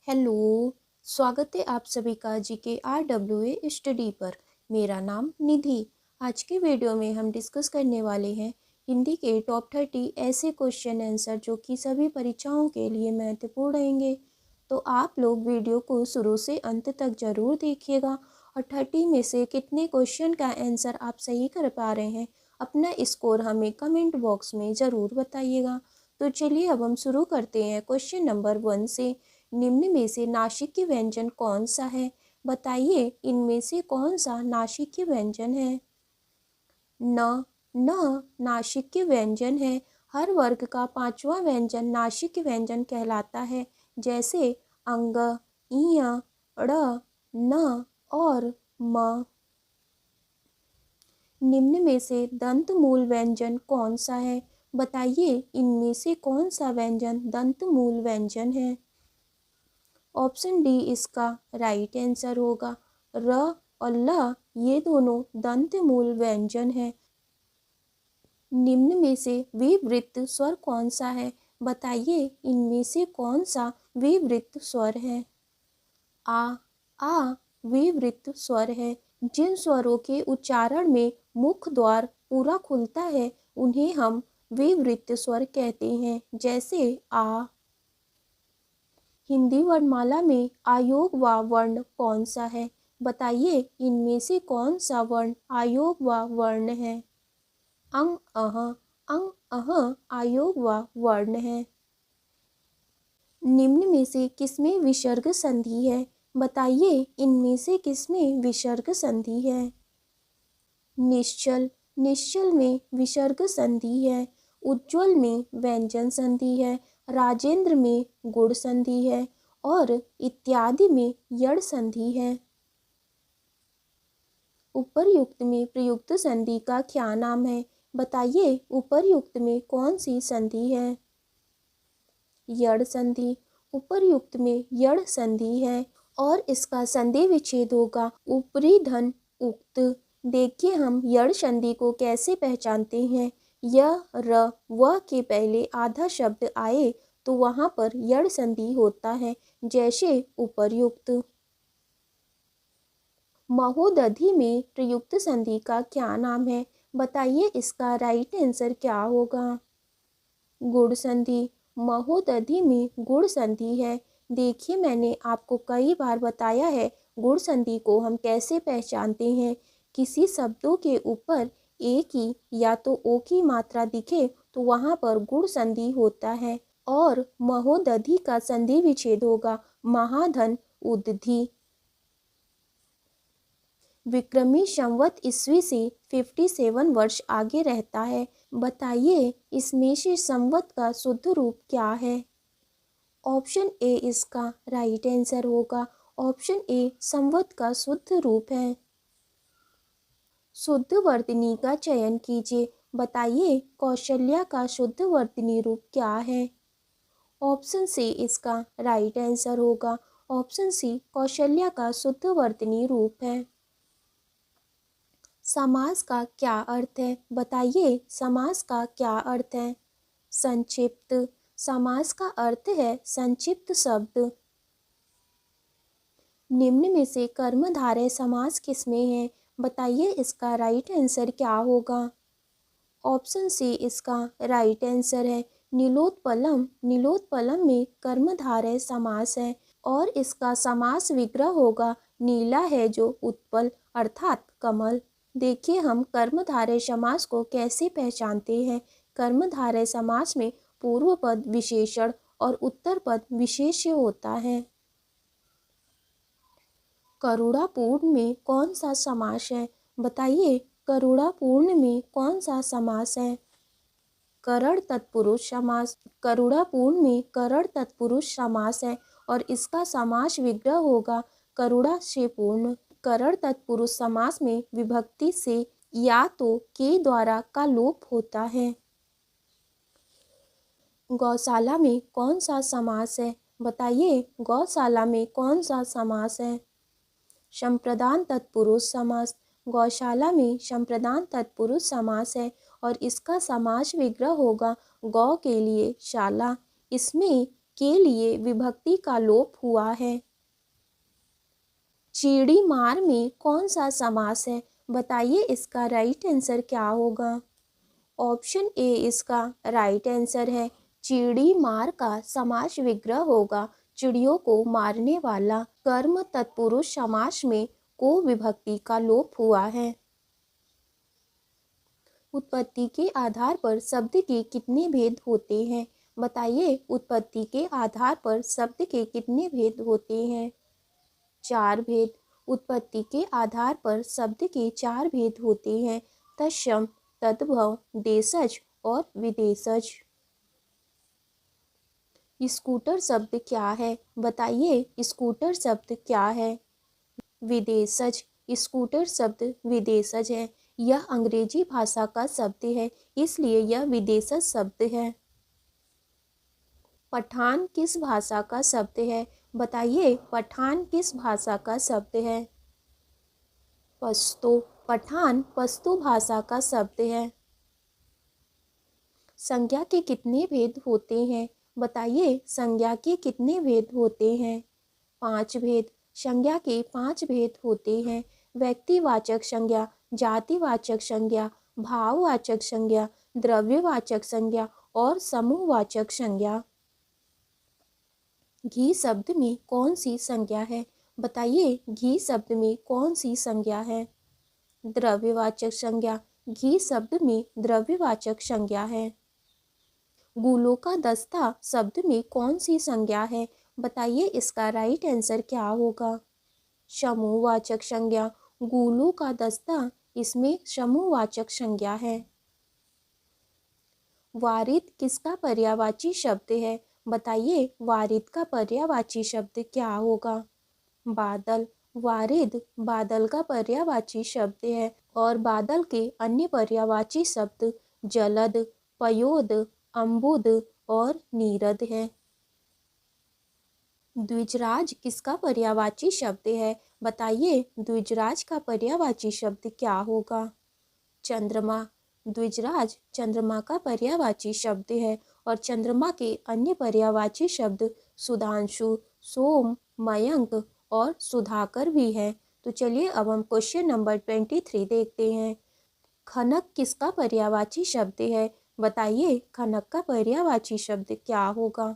Hello. स्वागत है आप सभी का GKRWA स्टडी पर। मेरा नाम निधि। आज के वीडियो में हम डिस्कस करने वाले हैं हिंदी के टॉप 30 ऐसे क्वेश्चन आंसर जो कि सभी परीक्षाओं के लिए महत्वपूर्ण रहेंगे। तो आप लोग वीडियो को शुरू से अंत तक ज़रूर देखिएगा और 30 में से कितने क्वेश्चन का आंसर आप सही कर पा रहे हैं अपना स्कोर हमें कमेंट बॉक्स में ज़रूर बताइएगा। तो चलिए अब हम शुरू करते हैं क्वेश्चन नंबर 1 से। निम्न में से नासिक व्यंजन कौन सा है? बताइए इनमें से कौन सा नासिक व्यंजन है? न न नासिक व्यंजन है। हर वर्ग का पांचवा व्यंजन नासिक व्यंजन कहलाता है, जैसे अंग, इय, ड़, न और म। निम्न में से दंत मूल व्यंजन कौन सा है? बताइए इनमें से कौन सा व्यंजन दंत मूल व्यंजन है? ऑप्शन डी इसका राइट आंसर होगा। र और ल ये दोनों दंत मूल व्यंजन है। निम्न में से विवृत स्वर कौन सा है? बताइए इनमें से कौन सा विवृत स्वर है? आ विवृत स्वर है। जिन स्वरों के उच्चारण में मुख द्वार पूरा खुलता है उन्हें हम विवृत स्वर कहते हैं, जैसे आ। हिंदी वर्णमाला में अयोग व वर्ण कौन सा है? बताइए इनमें से कौन सा वर्ण अयोग व वर्ण है? अंग अह अयोग व वर्ण है। निम्न में से किसमें विसर्ग संधि है? बताइए इनमें से किसमें विसर्ग संधि है? निश्चल निश्चल में विसर्ग संधि है। उज्ज्वल में व्यंजन संधि है। राजेंद्र में गुण संधि है और इत्यादि में यड़ संधि है। उपर्युक्त में प्रयुक्त संधि का क्या नाम है? बताइए उपर्युक्त में कौन सी संधि है? यड़ संधि। उपर्युक्त में यड़ संधि है और इसका संधि विच्छेद होगा ऊपरी धन उक्त। देखिए हम यड़ संधि को कैसे पहचानते हैं। य र व के पहले आधा शब्द आए तो वहाँ पर यड़ संधि होता है, जैसे उपर्युक्त। महोदधि में प्रयुक्त संधि का क्या नाम है? बताइए इसका राइट आंसर क्या होगा? गुण संधि। महोदधि में गुण संधि है। देखिए मैंने आपको कई बार बताया है गुण संधि को हम कैसे पहचानते हैं। किसी शब्दों के ऊपर ए की या तो ओ की मात्रा दिखे तो वहाँ पर गुण संधि होता है और महोदधि का संधि विच्छेद होगा महाधन उदधि। विक्रमी संवत ईस्वी से 57 वर्ष आगे रहता है। बताइए इसमें से संवत का शुद्ध रूप क्या है? ऑप्शन ए इसका राइट आंसर होगा। ऑप्शन ए संवत का शुद्ध रूप है। शुद्ध वर्तनी का चयन कीजिए। बताइए कौशल्या का शुद्ध वर्तनी रूप क्या है? ऑप्शन सी इसका राइट आंसर होगा। ऑप्शन सी कौशल्या का शुद्ध वर्तनी रूप है। समास का क्या अर्थ है? बताइए समास का क्या अर्थ है? संक्षिप्त। समास का अर्थ है संक्षिप्त शब्द। निम्न में से कर्मधारय समास किसमें है? बताइए इसका राइट आंसर क्या होगा? ऑप्शन सी इसका राइट आंसर है। नीलोत्पलम। नीलोत्पलम में कर्मधारय समास है और इसका समास विग्रह होगा नीला है जो उत्पल अर्थात कमल। देखिए हम कर्मधारय समास को कैसे पहचानते हैं। कर्मधारय समास में पूर्व पद विशेषण और उत्तर पद विशेष्य होता है। करुणापूर्ण में कौन सा समास है? बताइए करुणापूर्ण में कौन सा समास है? करण तत्पुरुष समास। करुणापूर्ण में करण तत्पुरुष समास है और इसका समास विग्रह होगा करुणा से पूर्ण। करण तत्पुरुष समास में विभक्ति से या तो के द्वारा का लोप होता है। गौशाला में कौन सा समास है? बताइए गौशाला में कौन सा समास है? संप्रदान तत्पुरुष समास। गौशाला में संप्रदान तत्पुरुष समास है और इसका समास विग्रह होगा गौ के लिए शाला। इसमें के लिए विभक्ति का लोप हुआ है? चीड़ी मार में कौन सा समास है? बताइए इसका राइट आंसर क्या होगा? ऑप्शन ए इसका राइट आंसर है। चीड़ी मार का समास विग्रह होगा चिड़ियों को मारने वाला। कर्म तत्पुरुष समास में को विभक्ति का लोप हुआ है। उत्पत्ति के आधार पर शब्द के कितने भेद होते हैं? बताइए उत्पत्ति के आधार पर शब्द के कितने भेद होते हैं? 4 भेद। उत्पत्ति के आधार पर शब्द के 4 भेद होते हैं। तत्सम, तद्भव, देशज और विदेशज। स्कूटर शब्द क्या है? बताइए स्कूटर शब्द क्या है? विदेशज। स्कूटर शब्द विदेशज है। यह अंग्रेजी भाषा का शब्द है, इसलिए यह विदेशज शब्द है। पठान किस भाषा का शब्द है? बताइए पठान किस भाषा का शब्द है? पश्तो। पठान पश्तो भाषा का शब्द है। संज्ञा के कितने भेद होते हैं? बताइए संज्ञा के कितने भेद होते हैं? 5 भेद। संज्ञा के 5 भेद होते हैं। व्यक्तिवाचक संज्ञा, जातिवाचक संज्ञा, भाववाचक संज्ञा, द्रव्यवाचक संज्ञा और समूहवाचक संज्ञा। घी शब्द में कौन सी संज्ञा है? बताइए घी शब्द में कौन सी संज्ञा है? द्रव्यवाचक संज्ञा। घी शब्द में द्रव्यवाचक संज्ञा है। गुलों का दस्ता शब्द में कौन सी संज्ञा है? बताइए इसका राइट आंसर क्या होगा? समूहवाचक संज्ञा। गुलों का दस्ता इसमें समूहवाचक संज्ञा है। वारिद किसका पर्यायवाची शब्द है? बताइए वारिद का पर्यायवाची शब्द क्या होगा? बादल। वारिद बादल का पर्यायवाची शब्द है और बादल के अन्य पर्यायवाची शब्द जलद, पयोद, अम्बुद और नीरद है। द्विजराज किसका पर्यायवाची शब्द है? बताइए द्विजराज का पर्यायवाची शब्द क्या होगा? चंद्रमा। द्विजराज चंद्रमा का पर्यायवाची शब्द है और चंद्रमा के अन्य पर्यायवाची शब्द सुधांशु, सोम, मयंक और सुधाकर भी है। तो चलिए अब हम क्वेश्चन नंबर 23 देखते हैं। खनक किसका पर्यायवाची शब्द है? बताइए खनक का पर्यायवाची शब्द क्या होगा?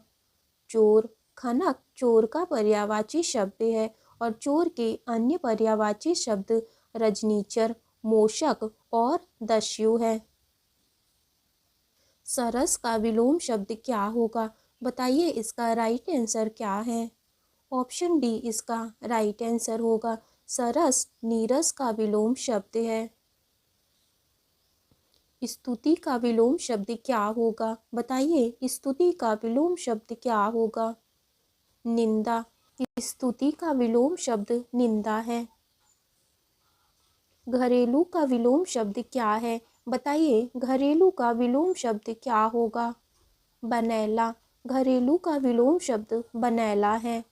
चोर। खनक चोर का पर्यायवाची शब्द है और चोर के अन्य पर्यायवाची शब्द रजनीचर, मोशक और दस्यु है। सरस का विलोम शब्द क्या होगा? बताइए इसका राइट आंसर क्या है? ऑप्शन डी इसका राइट आंसर होगा। सरस नीरस का विलोम शब्द है। स्तुति का विलोम शब्द क्या होगा? बताइए स्तुति का विलोम शब्द क्या होगा? निंदा। स्तुति का विलोम शब्द निंदा है। घरेलू का विलोम शब्द क्या है? बताइए घरेलू का विलोम शब्द क्या होगा? बनैला। घरेलू का विलोम शब्द बनैला है।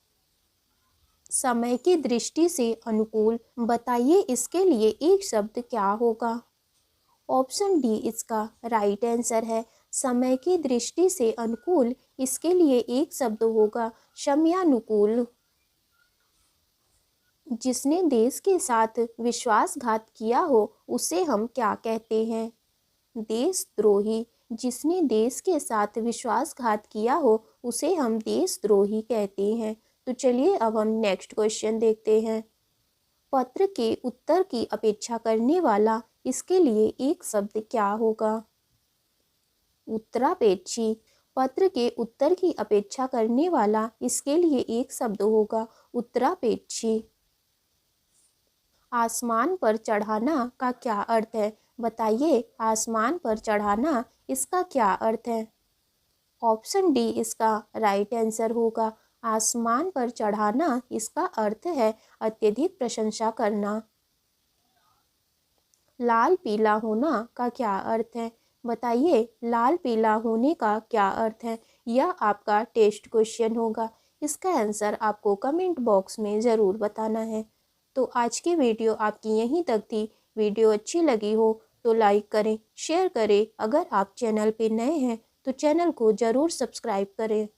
समय की दृष्टि से अनुकूल। बताइए इसके लिए एक शब्द क्या होगा? ऑप्शन डी इसका राइट आंसर है। समय की दृष्टि से अनुकूल इसके लिए एक शब्द होगा समयानुकूल। जिसने देश के साथ विश्वासघात किया हो उसे हम क्या कहते हैं? देशद्रोही। जिसने देश के साथ विश्वासघात किया हो उसे हम देशद्रोही कहते हैं। तो चलिए अब हम नेक्स्ट क्वेश्चन देखते हैं। पत्र के उत्तर की अपेक्षा करने वाला इसके लिए एक शब्द क्या होगा? उत्तरापेक्षी। पत्र के उत्तर की अपेक्षा करने वाला इसके लिए एक शब्द होगा उत्तरापेक्षी। आसमान पर चढ़ाना का क्या अर्थ है? बताइए आसमान पर चढ़ाना इसका क्या अर्थ है? ऑप्शन डी इसका राइट आंसर होगा। आसमान पर चढ़ाना इसका अर्थ है अत्यधिक प्रशंसा करना। लाल पीला होना का क्या अर्थ है? बताइए लाल पीला होने का क्या अर्थ है? यह आपका टेस्ट क्वेश्चन होगा। इसका आंसर आपको कमेंट बॉक्स में ज़रूर बताना है। तो आज की वीडियो आपकी यहीं तक थी। वीडियो अच्छी लगी हो तो लाइक करें, शेयर करें। अगर आप चैनल पे नए हैं तो चैनल को ज़रूर सब्सक्राइब करें।